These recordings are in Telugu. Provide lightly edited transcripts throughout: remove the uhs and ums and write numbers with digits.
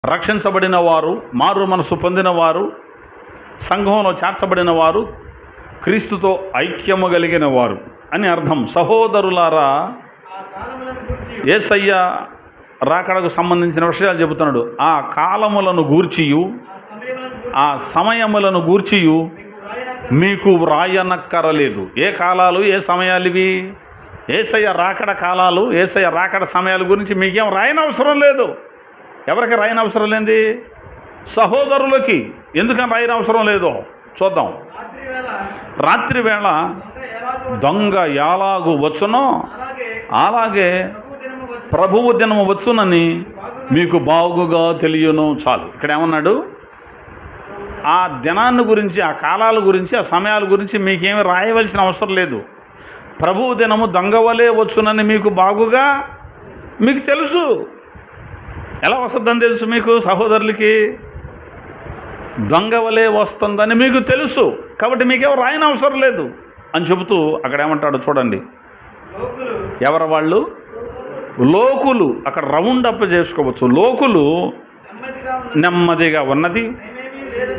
రక్షించబడిన వారు, మారు మనసు పొందిన వారు, సంఘంలో చేర్చబడిన వారు, క్రీస్తుతో ఐక్యము కలిగిన వారు అని అర్థం. సహోదరులారా, యేసయ్య రాకడకు సంబంధించిన విషయాలు చెబుతున్నాడు. ఆ కాలములను గూర్చియు ఆ సమయములను గూర్చియు మీకు వ్రాయనక్కరలేదు. ఏ కాలాలు, ఏ సమయాలు ఇవి? యేసయ్య రాకడ కాలాలు, యేసయ్య రాకడ సమయాల గురించి మీకేం రాయనవసరం లేదు. ఎవరికి రాయనవసరం లేనిది? సహోదరులకి. ఎందుకని రాయనవసరం లేదో చూద్దాం. రాత్రి వేళ దొంగ ఎలాగూ వచ్చునో అలాగే ప్రభువు దినము వచ్చునని మీకు బాగుగా తెలియను. చాలు. ఇక్కడ ఏమన్నాడు? ఆ దినాన్ని గురించి, ఆ కాలాల గురించి, ఆ సమయాల గురించి మీకేమి రాయవలసిన అవసరం లేదు. ప్రభువు దినము దొంగవలే వచ్చునని మీకు బాగుగా మీకు తెలుసు. ఎలా వస్తుందని తెలుసు మీకు? సహోదరులకి దొంగవలే వస్తుందని మీకు తెలుసు. కాబట్టి మీకేమో రాయని అవసరం లేదు అని చెబుతూ అక్కడ ఏమంటాడు చూడండి. ఎవరు వాళ్ళు? లోకులు. అక్కడ రౌండ్ అప్ చేసుకోవచ్చు. లోకులు నెమ్మదిగా ఉన్నది,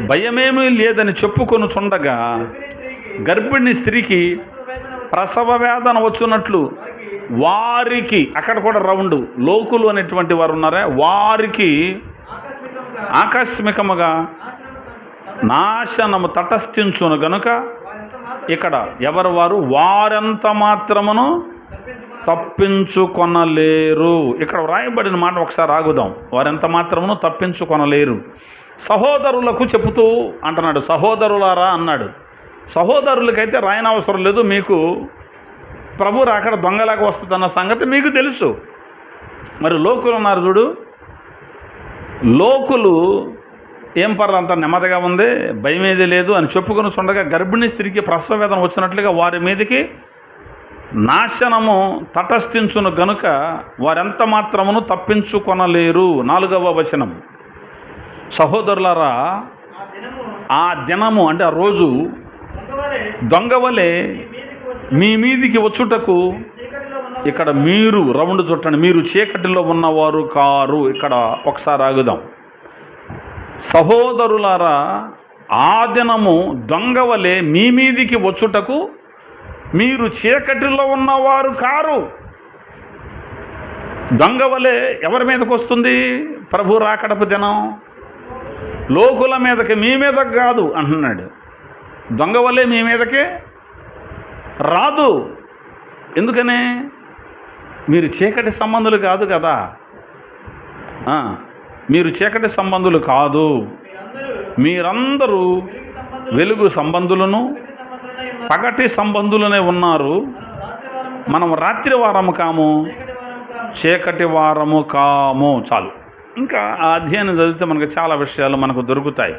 భయమేమీ లేదని చెప్పుకొని చుండగా గర్భిణీ స్త్రీకి ప్రసవ వేదన వచ్చున్నట్లు వారికి, అక్కడ కూడా రౌండ్, లోకులు అనేటువంటి వారు ఉన్నారా, వారికి ఆకస్మికముగా నాశనము తటస్థించును గనుక ఇక్కడ ఎవరు వారు? వారెంత మాత్రమును తప్పించుకొనలేరు. ఇక్కడ వ్రాయబడిన మాట ఒకసారి ఆగుదాం. వారెంత మాత్రమును తప్పించుకొనలేరు. సహోదరులకు చెబుతూ అంటున్నాడు. సహోదరులారా అన్నాడు. సహోదరులకైతే రాయనవసరం లేదు. మీకు ప్రభు రాకడ దొంగలాగా వస్తుందన్న సంగతి మీకు తెలుసు. మరి లోకులు ఉన్నారు చూడు. లోకులు ఏం పర్లేదు, అంత నెమ్మదిగా ఉంది, భయం ఏది లేదు అని చెప్పుకొని చూడగా గర్భిణీ స్త్రీకి ప్రసవ వేదన వచ్చినట్లుగా వారి మీదకి నాశనము తటస్థించును గనుక వారెంత మాత్రమును తప్పించుకొనలేరు. 4వ వచనం. సహోదరులారా, ఆ దినము అంటే ఆ రోజు దొంగవలే మీ మీదికి వచ్చుటకు, ఇక్కడ మీరు రౌండ్ చుట్టండి, మీరు చీకటిలో ఉన్నవారు కారు. ఇక్కడ ఒకసారి ఆగుదాం. సహోదరులారా, ఆ దినము దొంగవలే మీ మీదికి వచ్చుటకు మీరు చీకటిలో ఉన్నవారు కారు. దొంగవలే ఎవరి మీదకి వస్తుంది? ప్రభు రాకడపు దినం లోకుల మీదకి, మీ మీదకి కాదు అంటున్నాడు. దొంగవలే మీ మీదకి రాదు. ఎందుకని? మీరు చీకటి సంబంధులు కాదు కదా. మీరు చీకటి సంబంధులు కాదు. మీరందరూ వెలుగు సంబంధులను, పగటి సంబంధులనే ఉన్నారు. మనం రాత్రి వారము కాము, చీకటి వారము కాము. చాలు. ఇంకా ఆ అధ్యయనం చదివితే మనకు చాలా విషయాలు మనకు దొరుకుతాయి.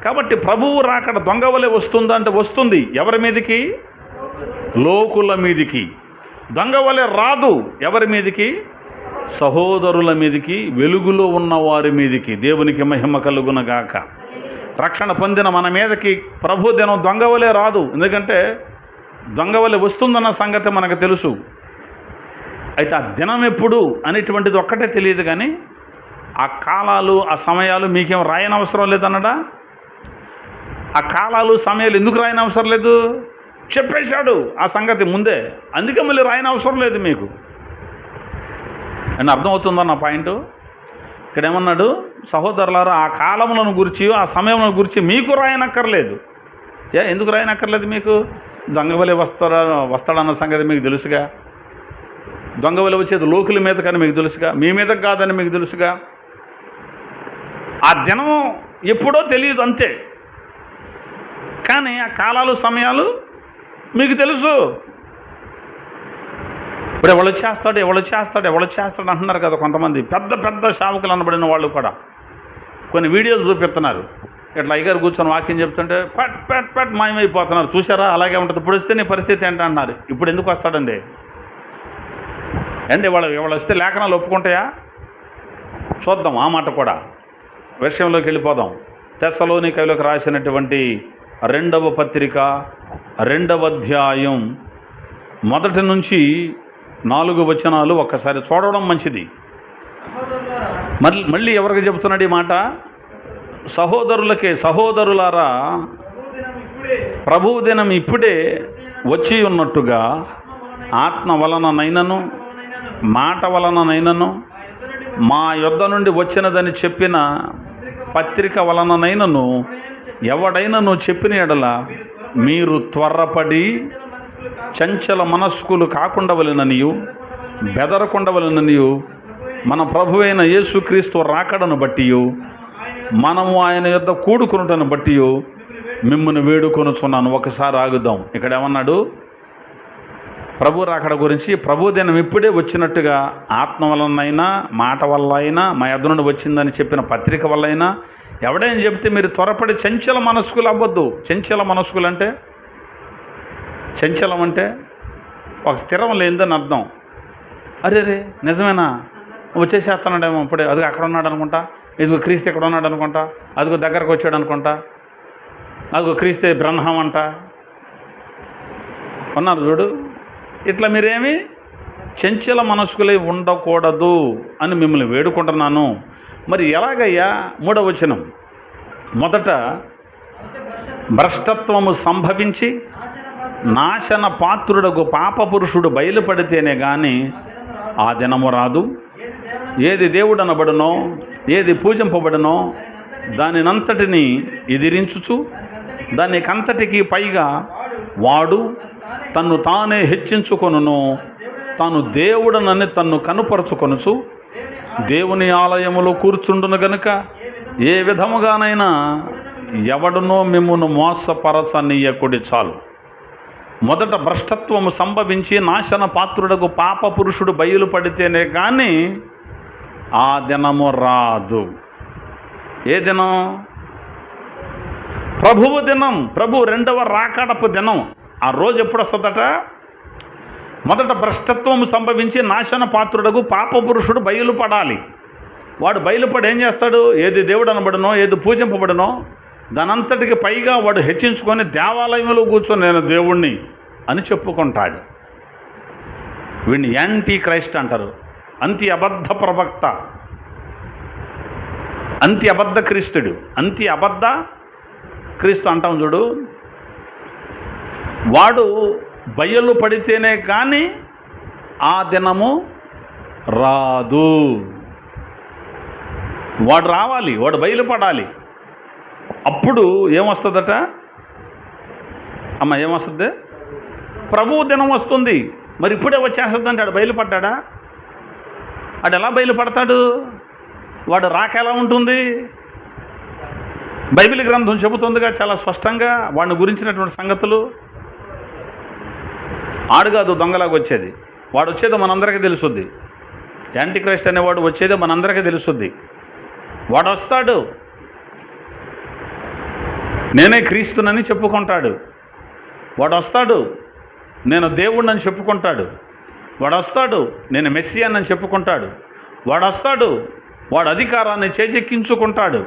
కాబట్టి ప్రభువు రాకడ దొంగవలే వస్తుందంటే వస్తుంది. ఎవరి మీదికి? లోకుల మీదికి. దొంగవలే రాదు. ఎవరి మీదికి? సహోదరుల మీదికి, వెలుగులో ఉన్న వారి మీదికి. దేవునికి మహిమ కలుగునగాక. రక్షణ పొందిన మన మీదకి ప్రభు దినం దొంగవలే రాదు. ఎందుకంటే దొంగవలే వస్తుందన్న సంగతి మనకు తెలుసు. అయితే ఆ దినం ఎప్పుడు అనేటువంటిది ఒక్కటే తెలియదు. కానీ ఆ కాలాలు, ఆ సమయాలు మీకేం రాయనవసరం లేదన్నడా? ఆ కాలాలు, సమయాలు ఎందుకు రాయనవసరం లేదు? చెప్పేశాడు ఆ సంగతి ముందే. అందుకే మళ్ళీ రాయనవసరం లేదు మీకు అని అర్థమవుతుందా నా పాయింట్? ఇక్కడ ఏమన్నాడు? సహోదరులారా, ఆ కాలములను గురించి, ఆ సమయములను గురించి మీకు రాయనక్కర్లేదు. ఎందుకు రాయనక్కర్లేదు మీకు? దొంగవలే వస్తాడన్న సంగతి మీకు తెలుసుగా. దొంగవలే వచ్చేది లోకుల మీద కానీ మీకు తెలుసుగా, మీ మీద కాదని మీకు తెలుసుగా. ఆ దినం ఎప్పుడో తెలియదు అంతే. కానీ ఆ కాలాలు, సమయాలు మీకు తెలుసు. ఇప్పుడు ఎవరు చేస్తాడు అంటున్నారు కదా కొంతమంది. పెద్ద పెద్ద సేవకులు అనబడిన వాళ్ళు కూడా కొన్ని వీడియోలు చూపిస్తున్నారు. ఇట్లా అయ్యగారు కూర్చొని వాక్యం చెప్తుంటే పట్ పట్ పట్ మాయమైపోతున్నారు. చూసారా? అలాగే ఉంటుంది. ఇప్పుడు వస్తే నీ పరిస్థితి ఏంటంటున్నారు. ఇప్పుడు ఎందుకు వస్తాడండి? అంటే వాళ్ళు వస్తే లేఖనాలు ఒప్పుకుంటాయా? చూద్దాం ఆ మాట కూడా. విషయంలోకి వెళ్ళిపోదాం. తెస్సలోనికైలకు రాసినటువంటి 2వ పత్రిక 2వ అధ్యాయం 1 నుంచి 4 వచనాలు ఒక్కసారి చూడడం మంచిది. మళ్ళీ ఎవరికి చెబుతున్నాడు ఈ మాట? సహోదరులకే, సహోదరులారా, ప్రభువు దినం ఇప్పుడే వచ్చి ఉన్నట్టుగా ఆత్మ వలననైనను మాట వలననైనను మా యొద్ద నుండి వచ్చినదని చెప్పిన పత్రిక వలననైనను ఎవడైనను చెప్పిన ఎడల మీరు త్వరపడి చంచల మనస్కులు కాకుండవలెననియు బెదరకుండవలెననియు మన ప్రభువైన యేసుక్రీస్తు రాకడను బట్టియు మనము ఆయన యొద్ద కూడుకునుటను బట్టియు మిమ్మల్ని వేడుకొనుచున్నాను. ఒకసారి ఆగుదాం. ఇక్కడ ఏమన్నాడు? ప్రభు రాకడ గురించి, ప్రభు దినం ఇప్పుడే వచ్చినట్టుగా ఆత్మ వలనైనా మాట వల్ల అయినా మా యొద్ద నుండి వచ్చిందని చెప్పిన పత్రిక వల్ల అయినా ఎవడైనా చెప్తే మీరు త్వరపడి చంచల మనస్కులు అవ్వద్దు. చంచల మనస్కులు అంటే, చంచలం అంటే ఒక స్థిరం లేనిదని అర్థం. అరే నిజమేనా, వచ్చేసేస్తున్నాడేమో ఇప్పుడే, అదిగో అక్కడ ఉన్నాడు అనుకుంటా, ఇదిగో క్రీస్తు ఎక్కడ ఉన్నాడు అనుకుంటా, అదిగో దగ్గరకు వచ్చాడు అనుకుంటా, అదిగో క్రీస్తే బ్రహ్మం అంట ఉన్నారు చూడు. ఇట్లా మీరేమి చంచల మనస్కులై ఉండకూడదు అని మిమ్మల్ని వేడుకుంటున్నాను. మరి ఎలాగయ్యా? 3వ వచనం, మొదట భ్రష్టత్వము సంభవించి నాశన పాత్రుడకు పాపపురుషుడు బయలుపడితేనే కానీ ఆ దినము రాదు. ఏది దేవుడు అనబడునో, ఏది పూజింపబడునో దానినంతటిని ఎదిరించుచు దానికంతటికి పైగా వాడు తన్ను తానే హెచ్చించుకొనును, తాను దేవుడనని తన్ను కనుపరుచుకొనుచు దేవుని ఆలయములో కూర్చుండును గనుక ఏ విధముగానైనా ఎవడునో మిమ్మును మోసపరచనీయకుడి చాలు. మొదట భ్రష్టత్వము సంభవించి నాశన పాత్రుడకు పాప పురుషుడు బయలుపడితేనే కానీ ఆ దినము రాదు. ఏ దినం? ప్రభువు దినం, ప్రభు 2వ రాకడపు దినం. ఆ రోజు ఎప్పుడు వస్తుందట? మొదట భ్రష్టత్వము సంభవించి నాశన పాత్రుడకు పాప పురుషుడు బయలుపడాలి. వాడు బయలుపడి ఏం చేస్తాడు? ఏది దేవుడు అనబడునో, ఏది పూజింపబడునో దానంతటికి పైగా వాడు హెచ్చించుకొని దేవాలయంలో కూర్చొని నేను దేవుణ్ణి అని చెప్పుకుంటాడు. వీడిని యాంటీ క్రైస్ట్ అంటారు. అంతి అబద్ధ ప్రవక్త, అంతి అబద్ధ క్రీస్తుడు, అంతి అబద్ధ క్రీస్తు అంటాం చూడు. వాడు బయలు పడితేనే కానీ ఆ దినము రాదు. వాడు రావాలి, వాడు బయలుపడాలి. అప్పుడు ఏమొస్తుందట అమ్మ? ఏమొస్తుంది? ప్రభువు దినం వస్తుంది. మరి ఇప్పుడే వచ్చేస్తుందంటే ఆడు బయలుపడ్డా? ఆడు ఎలా బయలుపడతాడు? వాడు రాక ఎలా ఉంటుంది? బైబిల్ గ్రంథం చెబుతుందిగా చాలా స్పష్టంగా వాడిని గురించినటువంటి సంగతులు. ఆడు కాదు దొంగలాగా వచ్చేది, వాడు వచ్చేదో మనందరికీ తెలుసుద్ది. యాంటీ క్రైస్ట్ అనేవాడు వచ్చేదో మనందరికీ తెలుసుద్ది. వాడు వస్తాడు, నేనే క్రీస్తునని చెప్పుకుంటాడు. వాడు వస్తాడు, నేను దేవుణ్ణని చెప్పుకుంటాడు. వాడు వస్తాడు, నేను మెస్సియానని చెప్పుకుంటాడు. వాడు వస్తాడు, వాడు అధికారాన్ని చేజెక్కించుకుంటాడు.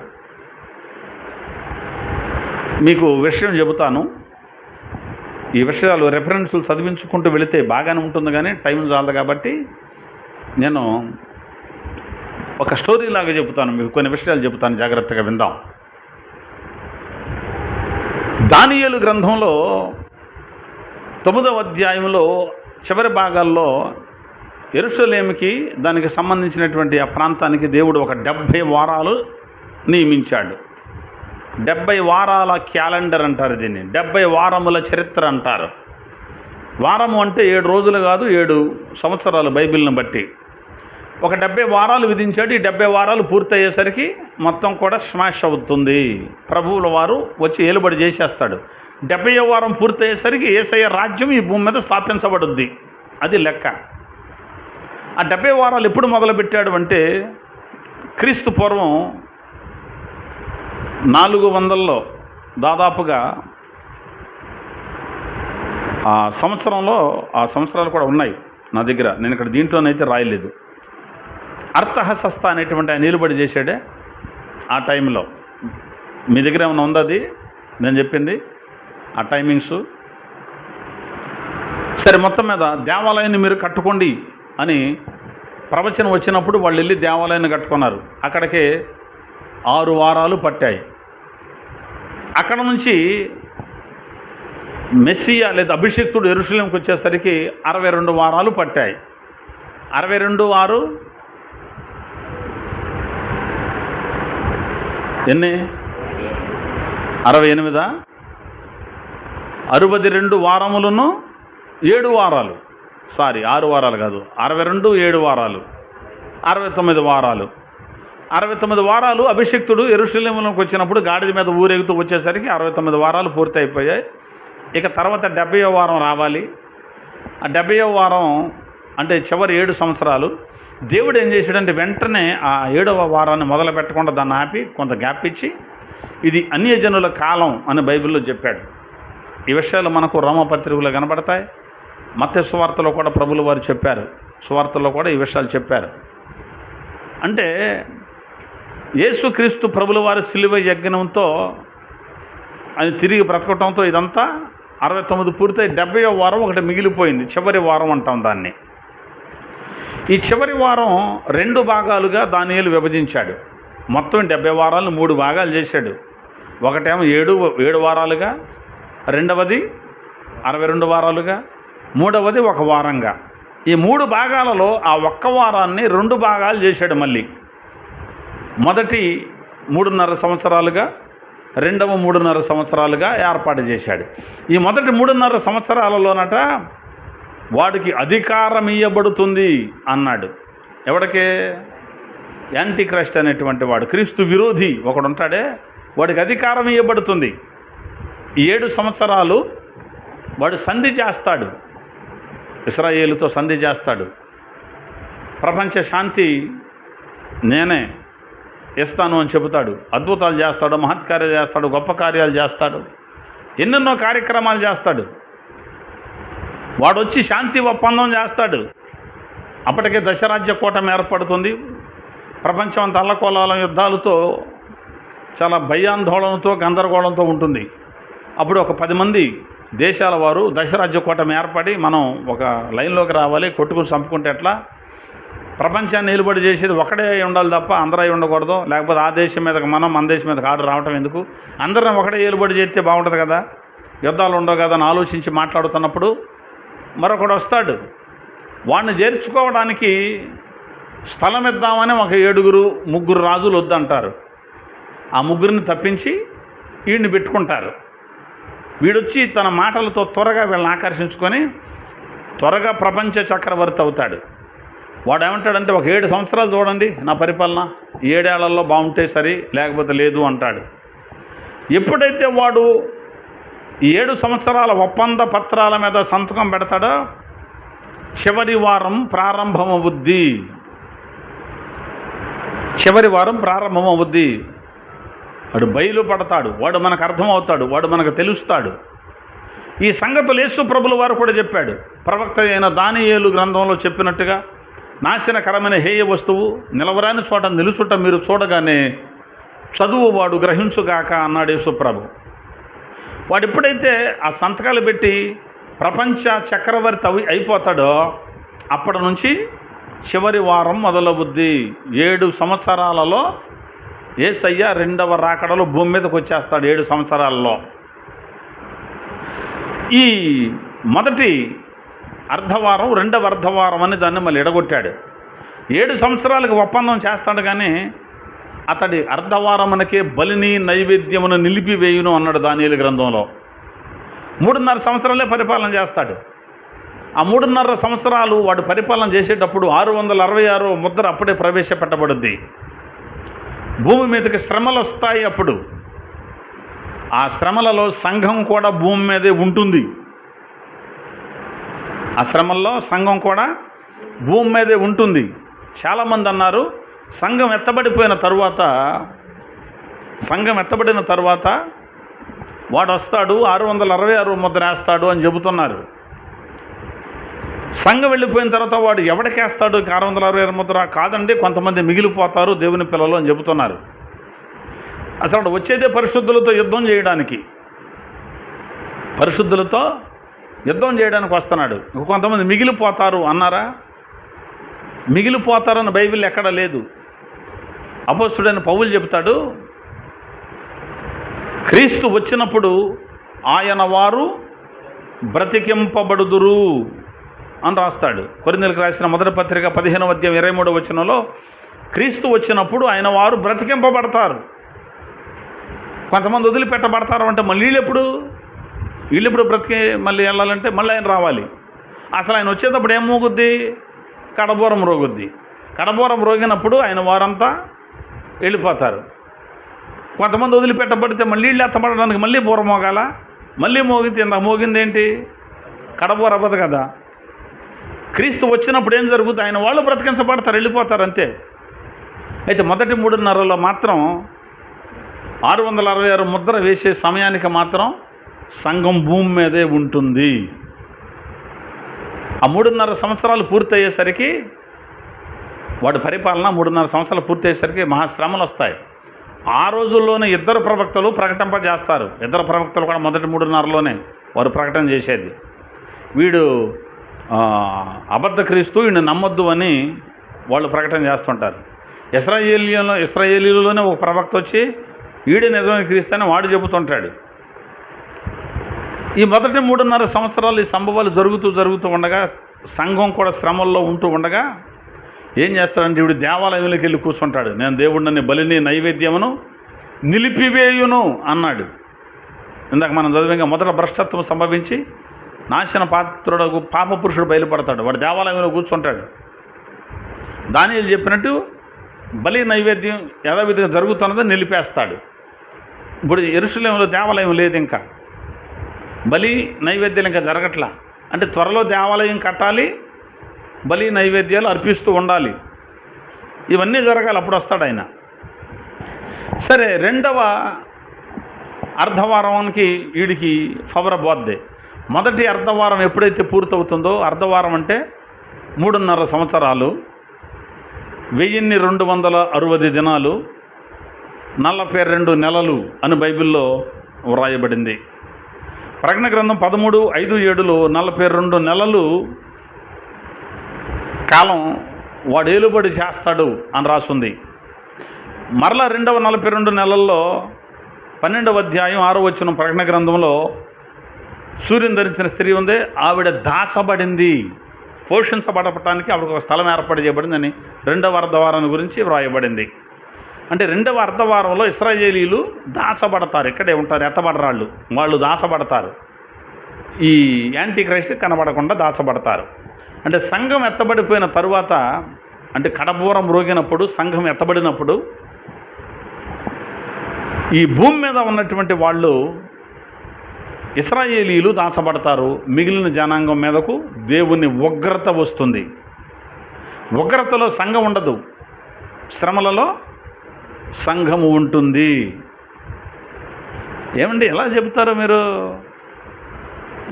మీకు విషయం చెబుతాను. ఈ విషయాలు రెఫరెన్సులు చదివించుకుంటూ వెళితే బాగానే ఉంటుంది, కానీ టైం చాలదు కాబట్టి నేను ఒక స్టోరీ లాగా చెబుతాను. మీకు కొన్ని విషయాలు చెబుతాను, జాగ్రత్తగా విందాం. దానియేలు గ్రంథంలో 9వ అధ్యాయంలో చివరి భాగాల్లో యెరూషలేముకి దానికి సంబంధించినటువంటి ఆ ప్రాంతానికి దేవుడు ఒక 70 వారాలు నియమించాడు. 70 వారాల క్యాలెండర్ అంటారు దీన్ని. 70 వారముల చరిత్ర అంటారు. వారము అంటే 7 రోజులు కాదు, 7 సంవత్సరాలు బైబిల్ని బట్టి. ఒక 70 వారాలు విధించాడు. ఈ 70 వారాలు పూర్తయ్యేసరికి మొత్తం కూడా స్మాష్ అవుతుంది. ప్రభువుల వారు వచ్చి ఏలుబడి చేసేస్తాడు. 70వ వారం పూర్తయ్యేసరికి యేసయ్య రాజ్యం ఈ భూమి మీద స్థాపించబడుద్ది. అది లెక్క. ఆ 70 వారాలు ఎప్పుడు మొదలుపెట్టాడు అంటే క్రీస్తు పూర్వం 400లో దాదాపుగా ఆ సంవత్సరంలో, ఆ సంవత్సరాలు కూడా ఉన్నాయి నా దగ్గర, నేను ఇక్కడ దీంట్లోనైతే రాయలేదు. అర్థహస్త అనేటువంటి ఆయన నిలబడి చేశాడే ఆ టైంలో. మీ దగ్గర ఏమైనా ఉందా అది నేను చెప్పింది ఆ టైమింగ్స్? సరే, మొత్తం మీద దేవాలయాన్ని మీరు కట్టుకోండి అని ప్రవచనం వచ్చినప్పుడు వాళ్ళు వెళ్ళి దేవాలయాన్ని కట్టుకున్నారు. అక్కడికి 6 వారాలు పట్టాయి. అక్కడ నుంచి మెస్సియా లేదా అభిషిక్తుడు యెరూషలేముకి వచ్చేసరికి 62 వారాలు పట్టాయి. 62 6 ఎన్ని? 68 62 వారములను 7 వారాలు, 6 వారాలు కాదు, 62 7 వారాలు, 69 వారాలు. 69 వారాలు అభిషిక్తుడు యెరూషలేములోకి వచ్చినప్పుడు గాడిద మీద ఊరేగుతూ వచ్చేసరికి 69 వారాలు పూర్తి అయిపోయాయి. ఇక తర్వాత 70వ వారం రావాలి. ఆ 70వ వారం అంటే చివరి 7 సంవత్సరాలు. దేవుడు ఏం చేశాడంటే వెంటనే ఆ 7వ వారాన్ని మొదలు పెట్టకుండా దాన్ని ఆపి కొంత గ్యాప్ ఇచ్చి ఇది అన్యజనుల కాలం అని బైబిల్లో చెప్పాడు. ఈ విషయాలు మనకు రోమపత్రికలో కనబడతాయి. మత్తయి సువార్తలో కూడా ప్రభులు వారు చెప్పారు, సువార్తలో కూడా ఈ విషయాలు చెప్పారు. అంటే యేసుక్రీస్తు ప్రభుల వారి శిలువ యజ్ఞంతో అది తిరిగి బ్రతకటంతో ఇదంతా 69 పూర్తయి 70వ వారం ఒకటి మిగిలిపోయింది. చివరి వారం అంటాం దాన్ని. ఈ చివరి వారం 2 భాగాలుగా దానియేలు విభజించాడు. మొత్తం 70 వారాలను 3 భాగాలు చేశాడు. ఒకటేమో 7 వారాలుగా, రెండవది 62 వారాలుగా, మూడవది 1 వారంగా. ఈ 3 భాగాలలో ఆ 1 వారాన్ని 2 భాగాలు చేశాడు. మళ్ళీ మొదటి 3.5 సంవత్సరాలుగా, రెండవ 3.5 సంవత్సరాలుగా ఏర్పాటు చేశాడు. ఈ మొదటి 3.5 సంవత్సరాలలోనట వాడికి అధికారం ఇవ్వబడుతుంది అన్నాడు. ఎవడికే? యాంటీ క్రైస్ట్ అనేటువంటి వాడు, క్రీస్తు విరోధి ఒకడు ఉంటాడే, వాడికి అధికారం ఇవ్వబడుతుంది. ఈ 7 సంవత్సరాలు వాడు సంధి చేస్తాడు, ఇశ్రాయేలుతో సంధి చేస్తాడు. ప్రపంచ శాంతి నేనే ఇస్తాను అని చెబుతాడు. అద్భుతాలు చేస్తాడు, మహత్కార్యాలు చేస్తాడు, గొప్ప కార్యాలు చేస్తాడు, ఎన్నెన్నో కార్యక్రమాలు చేస్తాడు. వాడు వచ్చి శాంతి ఒప్పందం చేస్తాడు. అప్పటికే దశరాజ్య కూటమి ఏర్పడుతుంది. ప్రపంచం అంత అల్లకోలాల యుద్ధాలతో చాలా భయాందోళనతో గందరగోళంతో ఉంటుంది. అప్పుడు ఒక 10 మంది దేశాల వారు దశరాజ్య కూటమి ఏర్పడి మనం ఒక లైన్లోకి రావాలి, కొట్టుకుని చంపుకుంటే ఎట్లా, ప్రపంచాన్ని నిలబడి చేసేది ఒకడే ఉండాలి తప్ప అందరూ ఉండకూడదు, లేకపోతే ఆ దేశం మీదకి మనం మన దేశం మీదకి ఆర్డర్ రావటం ఎందుకు, అందరం ఒకటే ఏలుబడి చేస్తే బాగుంటుంది కదా, యుద్ధాలు ఉండవు కదా అని ఆలోచించి మాట్లాడుతున్నప్పుడు మరొకడు వస్తాడు. వాడిని చేర్చుకోవడానికి స్థలం ఇద్దామని ఒక 7-3 రాజులు వద్దంటారు. ఆ 3ని తప్పించి వీడిని పెట్టుకుంటారు. వీడొచ్చి తన మాటలతో త్వరగా వీళ్ళని ఆకర్షించుకొని త్వరగా ప్రపంచ చక్రవర్తి అవుతాడు. వాడు ఏమంటాడంటే ఒక 7 సంవత్సరాలు చూడండి నా పరిపాలన, 7 ఏళ్లలో బాగుంటే సరి, లేకపోతే లేదు అంటాడు. ఎప్పుడైతే వాడు ఈ 7 సంవత్సరాల ఒప్పంద పత్రాల మీద సంతకం పెడతాడో చివరి వారం ప్రారంభమవుద్ది. చివరి వారం ప్రారంభమవుద్ది. వాడు బయలుపడతాడు, వాడు మనకు అర్థమవుతాడు, వాడు మనకు తెలుస్తాడు. ఈ సంగతులు యేసు ప్రభుల వారు కూడా చెప్పాడు. ప్రవక్త అయిన దానియేలు గ్రంథంలో చెప్పినట్టుగా నాశనకరమైన హేయ వస్తువు నిలవరాని చోట నిలుచుట మీరు చూడగానే చదువు వాడు గ్రహించుగాక అన్నాడు యేసు ప్రభు. వాడు ఎప్పుడైతే ఆ సంతకాలు పెట్టి ప్రపంచ చక్రవర్తి అయిపోతాడో అప్పటి నుంచి చివరి వారం మొదలవుద్ది. 7 సంవత్సరాలలో యేసయ్య 2వ రాకడలో భూమి మీదకి వచ్చేస్తాడు. 7 సంవత్సరాలలో ఈ మొదటి అర్ధవారం 2వ అర్ధవారం అని దాన్ని మళ్ళీ ఎడగొట్టాడు. 7 సంవత్సరాలకు ఒప్పందం చేస్తాడు, కానీ అతడి అర్ధవారమునకే బలిని నైవేద్యమును నిలిపివేయును అన్నాడు దానియేలు గ్రంథంలో. 3.5 సంవత్సరాలే పరిపాలన చేస్తాడు. ఆ 3.5 సంవత్సరాలు వాడు పరిపాలన చేసేటప్పుడు 666 ముద్ర అప్పుడే ప్రవేశపెట్టబడుద్ది. భూమి మీదకి శ్రమలు వస్తాయి. అప్పుడు ఆ శ్రమలలో సంఘం కూడా భూమి మీదే ఉంటుంది. ఆ శ్రమల్లో సంఘం కూడా భూమి మీదే ఉంటుంది. చాలామంది అన్నారు సంఘం ఎత్తబడిన తరువాత వాడు వస్తాడు 666 ముద్ర వేస్తాడు అని చెబుతున్నారు. సంఘం వెళ్ళిపోయిన తర్వాత వాడు ఎవడికేస్తాడు 666 ముద్ర? కాదండి, కొంతమంది మిగిలిపోతారు దేవుని పిల్లలు అని చెబుతున్నారు. అసలు వచ్చేదే పరిశుద్ధులతో యుద్ధం చేయడానికి, పరిశుద్ధులతో యుద్ధం చేయడానికి వస్తున్నాడు. కొంతమంది మిగిలిపోతారు అన్నారా? మిగిలిపోతారని బైబిల్ ఎక్కడ లేదు. అపోస్తుడైన పౌలు చెబుతాడు, క్రీస్తు వచ్చినప్పుడు ఆయన వారు బ్రతికింపబడుదురు అని రాస్తాడు. కొరింథీయులకు రాసిన మొదటి పత్రిక 15వ అధ్యాయం 23వ వచనంలో క్రీస్తు వచ్చినప్పుడు ఆయన వారు బ్రతికింపబడతారు. కొంతమంది వదిలిపెట్టబడతారు అంటే మళ్ళీ వీళ్ళెప్పుడు బ్రతికి మళ్ళీ వెళ్ళాలంటే మళ్ళీ ఆయన రావాలి. అసలు ఆయన వచ్చేటప్పుడు ఏం మోగుద్ది? కడబోరం రోగుద్ది. కడబోరం రోగినప్పుడు ఆయన వారంతా వెళ్ళిపోతారు. కొంతమంది వదిలిపెట్టబడితే మళ్ళీ వీళ్ళు ఎత్తబడడానికి మళ్ళీ బోర మోగాల, మళ్ళీ మోగితే ఇంత మోగిందేంటి? కడబోర అవ్వదు కదా. క్రీస్తు వచ్చినప్పుడు ఏం జరుగుతుంది? ఆయన వాళ్ళు బ్రతికించబడతారు, వెళ్ళిపోతారు అంతే. అయితే మొదటి 3:30లో మాత్రం 666 ముద్ర వేసే సమయానికి మాత్రం సంఘం భూమి మీదే ఉంటుంది. ఆ 3.5 సంవత్సరాలు పూర్తయ్యేసరికి, వాడి పరిపాలన 3.5 సంవత్సరాలు పూర్తయ్యేసరికి మహాశ్రమలు వస్తాయి. ఆ రోజుల్లోనే 2 ప్రవక్తలు ప్రకటింపజేస్తారు. 2 ప్రవక్తలు కూడా మొదటి 3.5లోనే వారు ప్రకటన చేసేది. వీడు అబద్ధ క్రీస్తు, వీడిని నమ్మొద్దు అని వాళ్ళు ప్రకటన చేస్తుంటారు. ఇశ్రాయేలీలోనే ఒక ప్రవక్త వచ్చి వీడే నిజమైన క్రీస్తు అని వాడు చెబుతుంటాడు. ఈ మొదటి 3.5 సంవత్సరాలు ఈ సంభవాలు జరుగుతూ ఉండగా, సంఘం కూడా శ్రమల్లో ఉంటూ ఉండగా ఏం చేస్తాడంటే వీడు దేవాలయంలోకి వెళ్ళి కూర్చుంటాడు. నేను దేవుడిని బలిని నైవేద్యమును నిలిపివేయును అన్నాడు. ఇందాక మనం చదివిగా మొదట భ్రష్టత్వం సంభవించి నాశన పాత్రుడు పాప పురుషుడు బయలుపడతాడు. వాడు దేవాలయంలో కూర్చుంటాడు. దానియేలు చెప్పినట్టు బలి నైవేద్యం యథావిధిగా జరుగుతున్నదో నిలిపేస్తాడు. ఇప్పుడు యెరూషలేములో దేవాలయం లేదు, ఇంకా బలి నైవేద్యాలు ఇంకా జరగట్లా. అంటే త్వరలో దేవాలయం కట్టాలి, బలి నైవేద్యాలు అర్పిస్తూ ఉండాలి, ఇవన్నీ జరగాలి. అప్పుడు వస్తాడు ఆయన. సరే, 2వ అర్ధవారానికి వీడికి ఫవర్ పోద్ది. మొదటి అర్ధవారం ఎప్పుడైతే పూర్తవుతుందో, అర్ధవారం అంటే 3.5 సంవత్సరాలు, 1260 దినాలు, 42 నెలలు అని బైబిల్లో వ్రాయబడింది. ప్రకటన గ్రంథం 13:5-7లో 42 నెలలు కాలం వాడు ఏలుబడి చేస్తాడు అని రాసుంది. మరలా 2వ 42 నెలల్లో 12వ అధ్యాయం 6వ వచనం ప్రకటన గ్రంథంలో సూర్యుని ధరించిన స్త్రీ ఉంది, ఆవిడ దాచబడింది, పోషించబడటానికి ఆవిడకు ఒక స్థలం ఏర్పాటు చేయబడిందని 2వ అర్ధవారాన్ని గురించి వ్రాయబడింది. అంటే 2వ అర్ధవారంలో ఇశ్రాయేలీలు దాచబడతారు, ఇక్కడే ఉంటారు, ఎత్తబడరాళ్ళు, వాళ్ళు దాచబడతారు. ఈ యాంటీ క్రైస్ట్ కనబడకుండా దాచబడతారు. అంటే సంఘం ఎత్తబడిపోయిన తరువాత, అంటే కడబూరం రోగినప్పుడు, సంఘం ఎత్తబడినప్పుడు ఈ భూమి మీద ఉన్నటువంటి వాళ్ళు ఇశ్రాయేలీలు దాచబడతారు. మిగిలిన జనాంగం మీదకు దేవుని ఉగ్రత వస్తుంది. ఉగ్రతలో సంఘం ఉండదు, శ్రమలలో సంఘము ఉంటుంది. ఏమండి ఎలా చెబుతారు మీరు?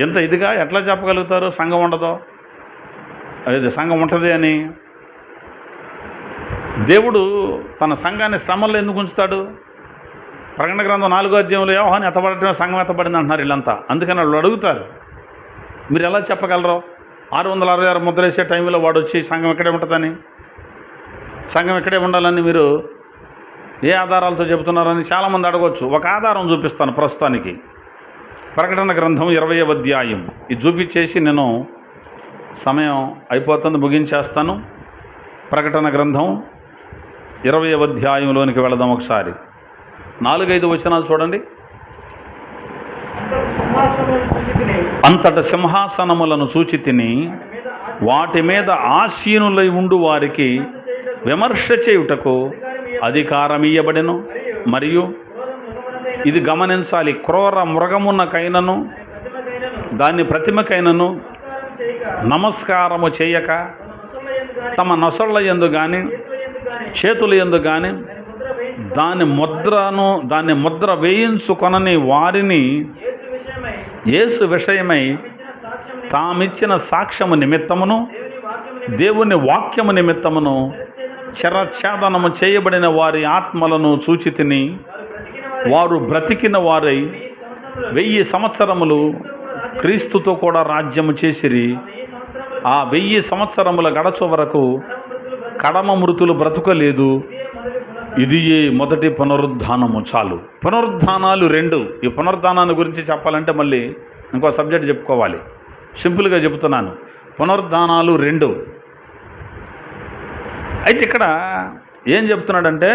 ఎంత ఇదిగా ఎట్లా చెప్పగలుగుతారు సంఘం ఉండదో? అదే సంఘం ఉంటుంది అని. దేవుడు తన సంఘాన్ని శ్రమల్లో ఎందుకు ఉంచుతాడు? ప్రకటన గ్రంథం 4వ అధ్యాయంలో యోహాను ఎత్తబడటమే సంఘం ఎత్తబడింది అంటున్నారు వీళ్ళంతా. అందుకని వాళ్ళు అడుగుతారు, మీరు ఎలా చెప్పగలరు 666 ముద్రేసే టైంలో వాడు వచ్చి సంఘం ఇక్కడే ఉంటుందని, సంఘం ఇక్కడే ఉండాలని మీరు ఏ ఆధారాలతో చెబుతున్నారని చాలామంది అడగవచ్చు. ఒక ఆధారం చూపిస్తాను ప్రస్తుతానికి. ప్రకటన గ్రంథం 20వ అధ్యాయం ఇది చూపించేసి నేను సమయం అయిపోతుంది, ముగించేస్తాను. ప్రకటన గ్రంథం 20వ అధ్యాయంలోనికి వెళదాం ఒకసారి. 4-5 వచనాలు చూడండి. అంతట సింహాసనములను చూచి తిని వాటి మీద ఆసీనులై ఉండు వారికి విమర్శ చేయుటకు అధికారం ఇయ్యబడెను. మరియు ఇది గమనించాలి, క్రూర మృగమునకైనను దాని ప్రతిమకైనను నమస్కారము చేయక తమ నొసళ్ళ యందు కానీ చేతుల యందు కానీ దాన్ని ముద్ర వేయించుకొనని వారిని యేసు విషయమై తామిచ్చిన సాక్ష్యము నిమిత్తమును దేవుని వాక్యము నిమిత్తమును శరఛేదనము చేయబడిన వారి ఆత్మలను చూచి తిని వారు బ్రతికిన వారై 1000 సంవత్సరములు క్రీస్తుతో కూడా రాజ్యము చేసిరి. ఆ 1000 సంవత్సరముల గడచు వరకు కడమ మృతులు బ్రతుకలేదు. ఇది మొదటి పునరుద్ధానము. చాలు. పునరుద్ధానాలు రెండు. ఈ పునరుద్ధానాన్ని గురించి చెప్పాలంటే మళ్ళీ ఇంకో సబ్జెక్ట్ చెప్పుకోవాలి. సింపుల్గా చెబుతున్నాను. పునరుద్ధానాలు రెండు. అయితే ఇక్కడ ఏం చెప్తున్నాడంటే,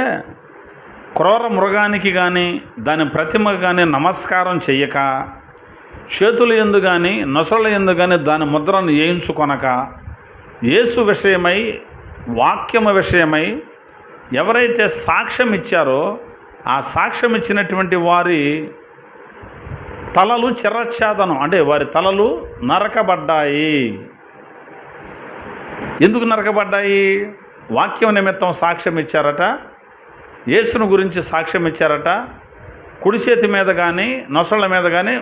క్రూర మృగానికి కానీ దాని ప్రతిమకు కానీ నమస్కారం చెయ్యక, చేతుల యందు కానీ నొసళ్ళ యందు కానీ దాని ముద్రను వేయించుకొనక, యేసు విషయమై వాక్యము విషయమై ఎవరైతే సాక్ష్యం ఇచ్చారో ఆ సాక్ష్యం ఇచ్చినటువంటి వారి తలలు చిరచ్ఛేదనం, అంటే వారి తలలు నరకబడ్డాయి. ఎందుకు నరకబడ్డాయి? వాక్యం నిమిత్తం సాక్ష్యం ఇచ్చారట, యేసును గురించి సాక్ష్యం ఇచ్చారట, కుడి చేతి మీద కానీ నొసళ్ళ మీద కానీ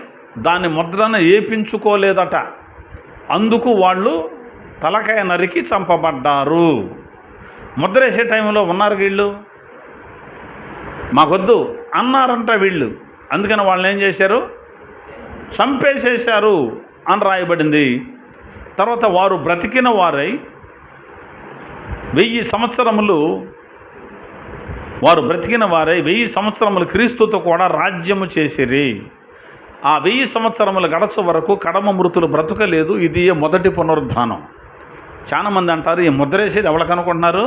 దాని ముద్రను వేయించుకోలేదట. అందుకు వాళ్ళు తలకాయ నరికి చంపబడ్డారు. ముద్ర వేసే టైంలో ఉన్నారు వీళ్ళు, మాకొద్దు అన్నారంట వీళ్ళు. అందుకని వాళ్ళని ఏం చేశారు? చంపేసేశారు అని రాయబడింది. తర్వాత వారు బ్రతికిన వారై 1000 సంవత్సరములు, వారు బ్రతికిన వారై 1000 సంవత్సరములు క్రీస్తుతో కూడా రాజ్యము చేసిరి. ఆ 1000 సంవత్సరములు గడచు వరకు కడమ మృతులు బ్రతకలేదు. ఇది మొదటి పునరుద్ధానం. చాలామంది అంటారు, ఈ ముద్రేసేది ఎవరికి అనుకుంటున్నారు?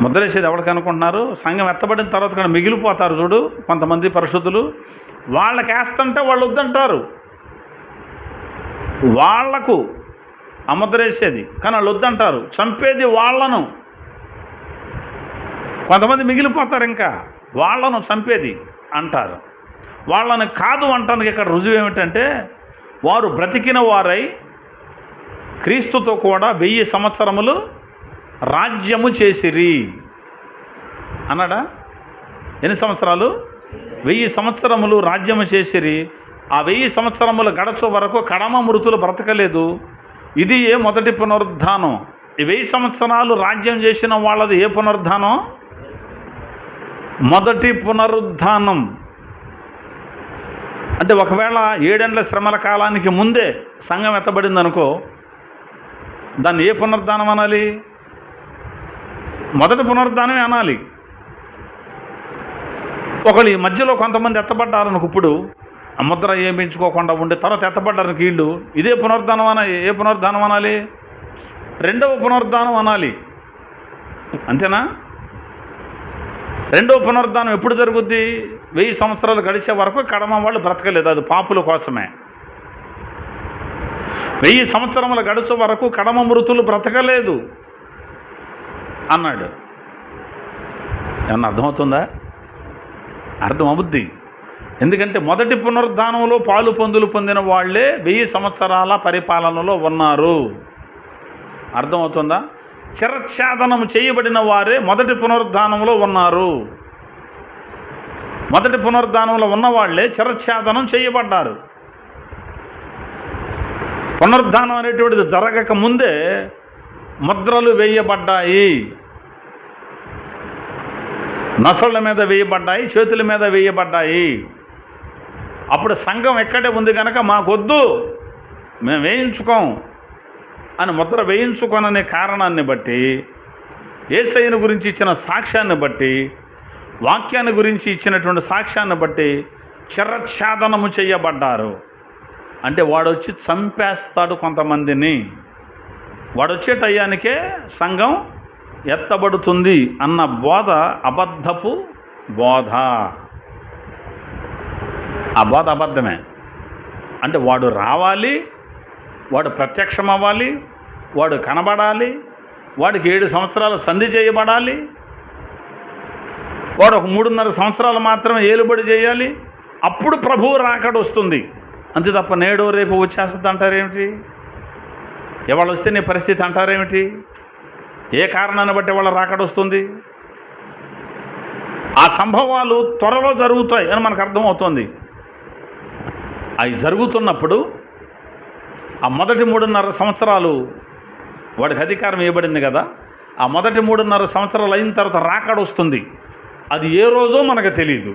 ముద్రేసేది ఎవరికి అనుకుంటున్నారు? సంఘం ఎత్తబడిన తర్వాత కూడా మిగిలిపోతారు చూడు కొంతమంది పరిశుద్ధులు, వాళ్ళకి వేస్తుంటే వాళ్ళు వద్దంటారు. వాళ్లకు ఆ ముద్రేసేది, కానీ వాళ్ళు వద్దంటారు. చంపేది వాళ్ళను. కొంతమంది మిగిలిపోతారు, ఇంకా వాళ్ళను చంపేది అంటారు. వాళ్ళని కాదు అంటానికి ఇక్కడ రుజువు ఏమిటంటే, వారు బ్రతికిన వారై క్రీస్తుతో కూడా 1000 సంవత్సరములు రాజ్యము చేసిరి అన్నాడా? ఎన్ని సంవత్సరాలు? 1000 సంవత్సరములు రాజ్యము చేసిరి. ఆ 1000 సంవత్సరములు గడచు వరకు కడమ మృతులు బ్రతకలేదు. ఇది మొదటి పునరుద్ధానం. ఈ 1000 సంవత్సరాలు రాజ్యం చేసిన వాళ్ళది ఏ పునరుద్ధానం? మొదటి పునరుద్ధానం. అంటే ఒకవేళ 7 ఏళ్ల శ్రమల కాలానికి ముందే సంఘం ఎత్తబడింది అనుకో, దాన్ని ఏ పునరుద్ధానం అనాలి? మొదటి పునరుద్ధానమే అనాలి. ఒకళ్ళు ఈ మధ్యలో కొంతమంది ఎత్తబడ్డారనుకు, ఇప్పుడు ఆ ముద్ర ఏమించుకోకుండా ఉండే తర్వాత ఎత్తబడ్డారు వీళ్ళు, ఇదే పునరుద్ధానం అనాలి. ఏ పునరుద్ధానం అనాలి? రెండవ పునరుద్ధానం అనాలి. అంతేనా? రెండవ పునరుద్ధానం ఎప్పుడు జరుగుద్ది? 1000 సంవత్సరాలు గడిచే వరకు కడమ వాళ్ళు బ్రతకలేదు. అది పాపుల కోసమే. 1000 సంవత్సరములు గడుచు వరకు కడమ మృతులు బ్రతకలేదు అన్నాడు. ఏమన్నా అర్థమవుతుందా? అర్థం అవుద్ది. ఎందుకంటే మొదటి పునరుద్ధానంలో పాలు పొందులు పొందిన వాళ్ళే 1000 సంవత్సరాల పరిపాలనలో ఉన్నారు. అర్థమవుతుందా? చిరచ్ఛేదనం చేయబడిన వారే మొదటి పునరుద్ధానంలో ఉన్నారు. మొదటి పునరుద్ధానంలో ఉన్నవాళ్లే చిరచ్ఛేదనం చేయబడ్డారు. పునరుద్ధానం అనేటువంటిది జరగక ముందే ముద్రలు వేయబడ్డాయి. నొసళ్ళ మీద వేయబడ్డాయి, చేతుల మీద వేయబడ్డాయి. అప్పుడు సంఘం ఎక్కడే ఉంది కనుక మాకొద్దు, మేము వేయించుకోం అని ముద్ర వేయించుకోననే కారణాన్ని బట్టి, యేసయ్యను గురించి ఇచ్చిన సాక్ష్యాన్ని బట్టి, వాక్యాన్ని గురించి ఇచ్చినటువంటి సాక్ష్యాన్ని బట్టి చిరచ్ఛేదనము చేయబడ్డారు. అంటే వాడు వచ్చి చంపేస్తాడు కొంతమందిని. వాడు వచ్చే టయానికే సంఘం ఎత్తబడుతుంది అన్న బోధ అబద్ధపు బోధ. ఆ బోధ అబద్ధమే. అంటే వాడు రావాలి, వాడు ప్రత్యక్షం అవ్వాలి, వాడు కనబడాలి, వాడికి 7 సంవత్సరాలు సంధి చేయబడాలి, వాడు ఒక 3.5 సంవత్సరాలు మాత్రమే ఏలుబడి చేయాలి, అప్పుడు ప్రభువు రాకడ వస్తుంది. అంతే తప్ప నేడు రేపు వచ్చేస్తుంది అంటారేమిటి? ఎవరు వస్తే నీ పరిస్థితి అంటారేమిటి? ఏ కారణాన్ని బట్టి వాళ్ళ రాకడ వస్తుంది? ఆ సంభవాలు త్వరలో జరుగుతాయి అని మనకు అర్థమవుతుంది. అవి జరుగుతున్నప్పుడు ఆ మొదటి 3.5 సంవత్సరాలు వాడికి అధికారం ఇవ్వబడింది కదా, ఆ మొదటి 3.5 సంవత్సరాలు అయిన తర్వాత రాకడ వస్తుంది. అది ఏ రోజో మనకు తెలియదు.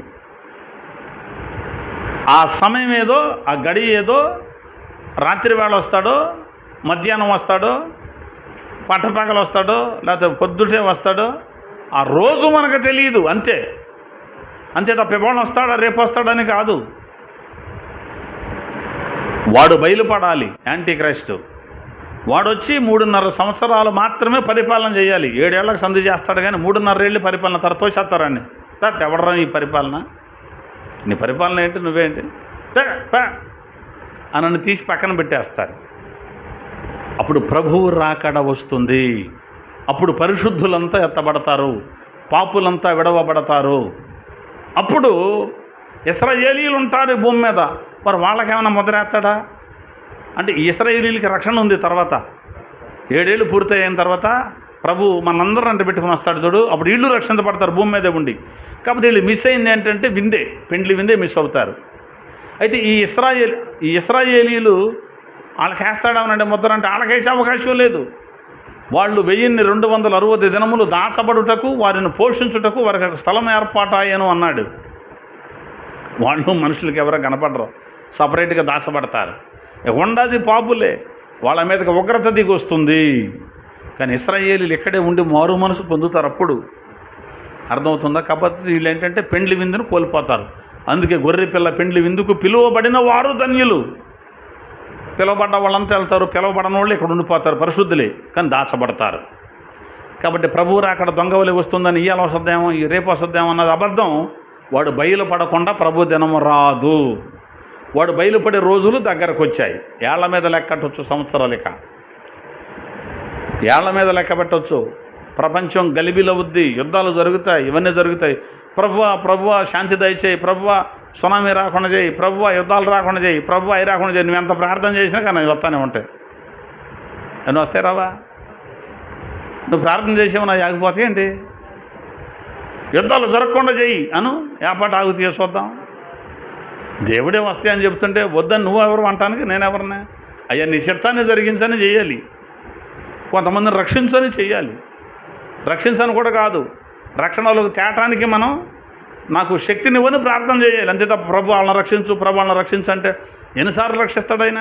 ఆ సమయం ఏదో, ఆ గడి ఏదో, రాత్రి వేళ వస్తాడో, మధ్యాహ్నం వస్తాడో, పట్టపగలు వస్తాడో లేకపోతే పొద్దుటే వస్తాడో ఆ రోజు మనకు తెలియదు, అంతే తప్ప ఇవాళ వస్తాడా రేపు వస్తాడని కాదు. వాడు బయలుపడాలి, యాంటీ క్రైస్ట్. వాడు వచ్చి 3.5 సంవత్సరాలు మాత్రమే పరిపాలన చేయాలి. 7 ఏళ్లకు సంధి చేస్తాడు కానీ 3.5 ఏళ్ళు పరిపాలన తరతో చేస్తారండి. ఎవడరా నీ పరిపాలన, నీ పరిపాలన ఏంటి, నువ్వేంటి అని నన్ను తీసి పక్కన పెట్టేస్తారు. అప్పుడు ప్రభువు రాకడ వస్తుంది. అప్పుడు పరిశుద్ధులంతా ఎత్తబడతారు, పాపులంతా విడవబడతారు. అప్పుడు ఇశ్రాయేలీయులు ఉంటారు భూమి మీద. మరి వాళ్ళకేమైనా ముద్రేస్తాడా అంటే ఇశ్రాయేలీలకి రక్షణ ఉంది. తర్వాత 7 ఏళ్ళు పూర్తయిన తర్వాత ప్రభు మనందరూ అంట పెట్టుకుని వస్తాడు చూడు, అప్పుడు వీళ్ళు రక్షించబడతారు భూమి మీదే ఉండి. కాకపోతే వీళ్ళు మిస్ అయింది ఏంటంటే పెండ్లి విందే మిస్ అవుతారు. అయితే ఈ ఇశ్రాయేలీలు వాళ్ళకి వేస్తాడమనంటే ముద్ర అంటే వాళ్ళకేసే అవకాశం లేదు. వాళ్ళు 1260 దినములు దాచబడుటకు, వారిని పోషించుటకు వారికి ఒక స్థలం ఏర్పాటాయను అన్నాడు. వాళ్ళు మనుషులకి ఎవరో కనపడరు, సపరేట్గా దాచబడతారు. ఉండది పాపులే, వాళ్ళ మీదకి ఉగ్రత దిగి వస్తుంది. కానీ ఇశ్రాయేలీలు ఇక్కడే ఉండి మారు మనసు పొందుతారు. అప్పుడు అర్థమవుతుందా? కాబట్టి వీళ్ళు ఏంటంటే పెండ్లి విందును కోల్పోతారు. అందుకే గొర్రె పిల్ల పెండ్లి విందుకు పిలువబడిన వారు ధన్యులు. పిలువబడ్డ వాళ్ళంతా వెళ్తారు, పిలువబడిన వాళ్ళు ఇక్కడ ఉండిపోతారు, పరిశుద్ధులే, కానీ దాచబడతారు. కాబట్టి ప్రభువు రాకడ దొంగవలి వస్తుందని ఇవాళ వస్తుందేమో రేపు వస్తుందేమో అన్నది అబద్ధం. వాడు బయలుపడకుండా ప్రభు దినము రాదు. వాడు బయలుపడే రోజులు దగ్గరకు వచ్చాయి. ఏళ్ల మీద లెక్కట్టవచ్చు, సంవత్సరాలు ఇక ఏళ్ల మీద లెక్క పెట్టవచ్చు. ప్రపంచం గలిబిలవుద్ది, యుద్ధాలు జరుగుతాయి, ఇవన్నీ జరుగుతాయి. ప్రభువా శాంతి దయచేయి, ప్రభువా సునామీ రాకుండా చేయి, ప్రభువా యుద్ధాలు రాకుండా చేయి, ప్రభువా అవి రాకుండా చేయి. నువ్వు ఎంత ప్రార్థన చేసినా కానీ వస్తానే ఉంటాయి. ఎన్ని వస్తాయి రావా? నువ్వు ప్రార్థన చేసేవో నా ఆగిపోతాయి ఏంటి? యుద్ధాలు జరగకుండా చేయి అను, ఏపాటు ఆగు తీసుకొద్దాం. దేవుడే వస్తాయని చెప్తుంటే వద్దని నువ్వు ఎవరు అంటానికి నేనెవరినే? అయ్యా నీ చిత్తాన్ని జరిగించని చేయాలి, కొంతమందిని రక్షించని చేయాలి. రక్షించని కూడా కాదు, రక్షణలోకి తేటానికి మనం నాకు శక్తినివ్వని ప్రార్థన చేయాలి, అంతే తప్ప ప్రభు వాళ్ళని రక్షించు, ప్రభు వాళ్ళని రక్షించు అంటే ఎన్నిసార్లు రక్షిస్తాడు ఆయన?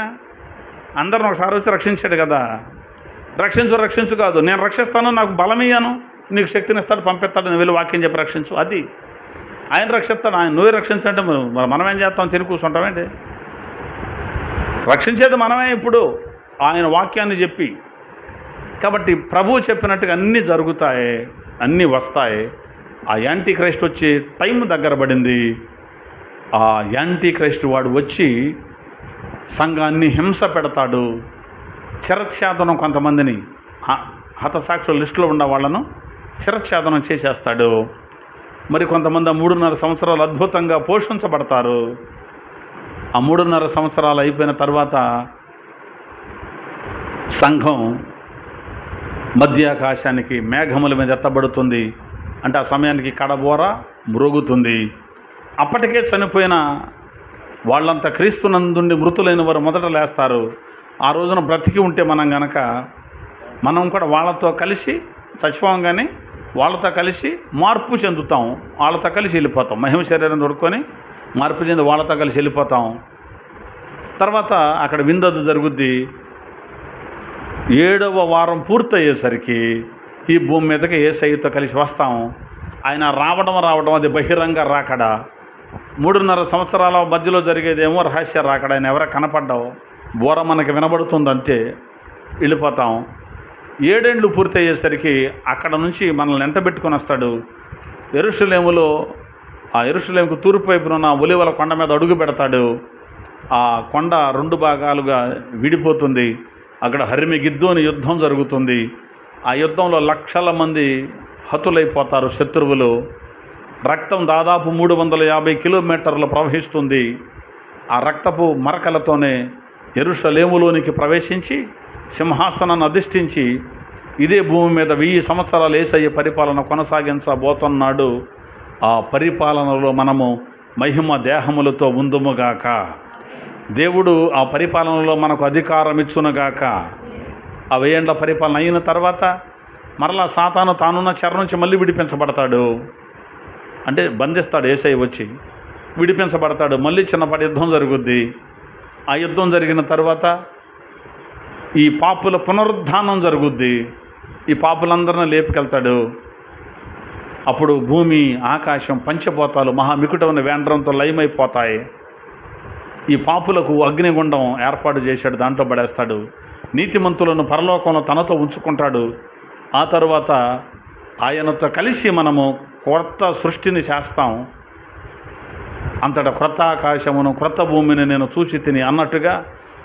అందరిని ఒకసారి వచ్చి రక్షించాడు కదా. రక్షించు కాదు, నేను రక్షిస్తాను, నాకు బలమియ్యాను, నీకు శక్తిని ఇస్తాడు, పంపిస్తాడు, నువ్వు వెళ్ళి వాక్యం చెప్పి రక్షించు. అది ఆయన రక్షిస్తాడు. ఆయన నువ్వే రక్షించంటే మనం ఏం చేస్తాం? తిని కూర్చుంటామేంటి? రక్షించేది మనమే ఇప్పుడు ఆయన వాక్యాన్ని చెప్పి. కాబట్టి ప్రభువు చెప్పినట్టుగా అన్నీ జరుగుతాయి, అన్నీ వస్తాయి. ఆ యాంటీ క్రైస్ట్ వచ్చి టైం దగ్గర పడింది. ఆ యాంటీ క్రైస్ట్ వాడు వచ్చి సంఘాన్ని హింస పెడతాడు. చిరచ్ఛేదనం, కొంతమందిని హతసాక్షుల లిస్టులో ఉన్న వాళ్ళను చిరచ్ఛేదనం చేసేస్తాడు. మరి కొంతమంది 3.5 సంవత్సరాలు అద్భుతంగా పోషించబడతారు. ఆ 3.5 సంవత్సరాలు అయిపోయిన తర్వాత సంఘం మధ్యాకాశానికి మేఘముల మీద ఎత్తబడుతుంది. అంటే ఆ సమయానికి కడబోర మ్రోగుతుంది. అప్పటికే చనిపోయిన వాళ్ళంతా క్రీస్తునందుండి మృతులైన వారు మొదట లేస్తారు. ఆ రోజున బ్రతికి ఉంటే మనం కూడా వాళ్ళతో కలిసి చచ్చిపోం, కానీ వాళ్ళతో కలిసి మార్పు చెందుతాం, వాళ్ళతో కలిసి వెళ్ళిపోతాం. మహిమ శరీరం దొరుకుని మార్పు చెంది వాళ్ళతో కలిసి వెళ్ళిపోతాం. తర్వాత అక్కడ విందదు జరుగుద్ది. 7వ వారం పూర్తయ్యేసరికి ఈ భూమి మీదకి యేసయ్యతో కలిసి వస్తాం. ఆయన రావడం అది బహిరంగ రాకడ. 3.5 సంవత్సరాల మధ్యలో జరిగేదేమో రహస్య రాకడ. ఆయన ఎవరో కనపడ్డావు, బోర మనకి వినబడుతుంది, అంతే వెళ్ళిపోతాం. 7 ఏళ్ళు పూర్తయ్యేసరికి అక్కడ నుంచి మనల్ని ఎంటబెట్టుకొని వస్తాడు. యెరూషలేములో, ఆ యెరూషలేముకు తూర్పు వైపున ఉన్న ఒలీవల కొండ మీద అడుగు పెడతాడు. ఆ కొండ 2 భాగాలుగా విడిపోతుంది. అక్కడ హర్మెగిద్దోను యుద్ధం జరుగుతుంది. ఆ యుద్ధంలో లక్షల మంది హతులైపోతారు శత్రువులు. రక్తం దాదాపు 350 కిలోమీటర్లు ప్రవహిస్తుంది. ఆ రక్తపు మరకలతోనే యెరూషలేములోనికి ప్రవేశించి సింహాసనాన్ని అధిష్ఠించి ఇదే భూమి మీద 1000 సంవత్సరాలు యేసయ్య పరిపాలన కొనసాగించబోతున్నాడు. ఆ పరిపాలనలో మనము మహిమ దేహములతో ఉందుముగాక. దేవుడు ఆ పరిపాలనలో మనకు అధికారం ఇచ్చునుగాక. ఆ 1000 ఏళ్ల పరిపాలన అయిన తర్వాత మరలా సాతాను తానున్న చెర నుంచి మళ్ళీ విడిపించబడతాడు. అంటే బంధిస్తాడు యేసయ్య వచ్చి, విడిపించబడతాడు. మళ్ళీ చిన్నపాటి యుద్ధం జరుగుద్ది. ఆ యుద్ధం జరిగిన తర్వాత ఈ పాపుల పునరుద్ధానం జరుగుద్ది. ఈ పాపులందరినీ లేపుకెళ్తాడు. అప్పుడు భూమి ఆకాశం పంచభూతాలు మహామికుటమైన వేండ్రంతో లయమైపోతాయి. ఈ పాపులకు అగ్నిగుండం ఏర్పాటు చేశాడు, దాంట్లో పడేస్తాడు. నీతిమంతులను పరలోకంలో తనతో ఉంచుకుంటాడు. ఆ తరువాత ఆయనతో కలిసి మనము కొత్త సృష్టిని చేస్తాం. అంతటా క్రొత్త ఆకాశమును క్రొత్త భూమిని నేను చూసి తిని అన్నట్టుగా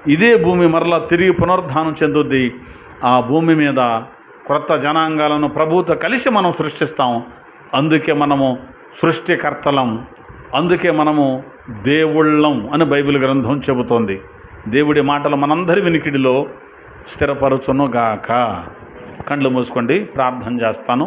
ఇదే భూమి మరలా తిరిగి పునరుద్ధానం చెందుద్ది. ఆ భూమి మీద క్రొత్త జనాంగాలను ప్రభువుతో కలిసి మనం సృష్టిస్తాం. అందుకే మనము సృష్టికర్తలం, అందుకే మనము దేవుళ్ళం అని బైబిల్ గ్రంథం చెబుతోంది. దేవుడి మాటలు మనందరి వినికిడిలో స్థిరపరచునుగాక. కళ్ళు మూసుకోండి, ప్రార్థన చేస్తాను.